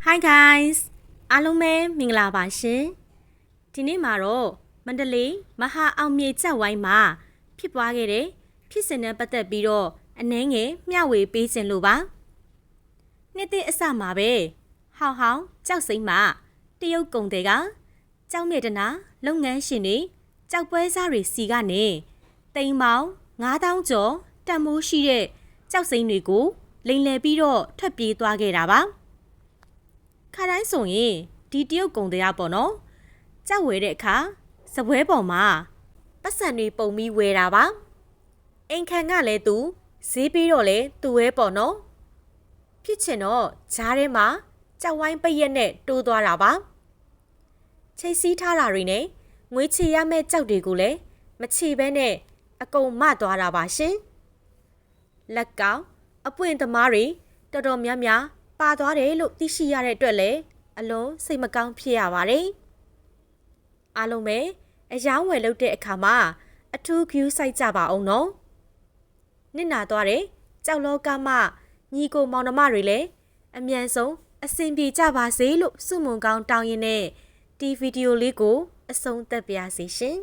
Hi guys အားလုံးပဲမင်္ဂလာပါရှင်ဒီနေ့မှာတော့မန္တလေးမဟာအောင်မြေကျက်ဝိုင်းမှာဖြစ်ပွားခဲ့တဲ့ဖြစ်စဉ်နဲ့ပတ်သက်ပြီးတော့အနည်းငယ်မျှဝေပေးခြင်းလို့ပါနှစ်သစ်အစမှာပဲဟောင်းကြောက်စိမ့်မှတရုတ်ကုန်တွေကကြောက်မြေတနာလုပ်ငန်းရှင်တွေကြောက်ပွဲစားတွေစီကနေတိမ်ပေါင်း9000ကျော်တန်မိုးရှိတဲ့ကြောက်စိမ့်တွေကိုလိမ်လည်ပြီးတော့ထွက်ပြေးသွားခဲ့တာပါခါတိုင်းဆိုရင်ဒီတရုတ်ကုန်တွေကပေါ့နော်ကြောက်ဝဲတဲ့အခါစပွဲပေါ်မှာပတ်စံတွေပုံပြီးဝဲတာပါအိမ်ခံကလည်းသူဈေးပြီးတော့လဲသူဝဲပေါ့နော်ဖြစ်ချင်တော့ဂျားထဲမှာကြောက်ဝိုင်းပိတ်ရက်နဲ့တိုးသွားတာပါချိတ်စီးထားတာတွေနဲ့ငွေချေရမယ့်ကြောက်တွေကိုလည်းမချေဘဲနဲ့အကုန်မသွားတာပါရှင်လက်ကောင်အပွင့်သမားတွေတော်တော်များများပါသွားတယ်လို့သိရှိရတဲ့အတွက်လည်းအလုံးစိတ်မကောင်းဖြစ်ရပါတယ်အားလုံးပဲအယောင်းဝယ်လုပ်တဲ့အခါမှာအထူးဂရုစိုက်ကြပါအောင်နော်နစ်နာသွားတဲ့ကြောက်လောကမှညီကိုမောင်နှမတွေလည်းအမြန်ဆုံးအဆင်ပြေကြပါစေလို့ဆုမွန်ကောင်းတောင်းရင်းနဲ့ဒီဗီဒီယိုလေးကိုအဆုံးသတ်ပါရစေရှင်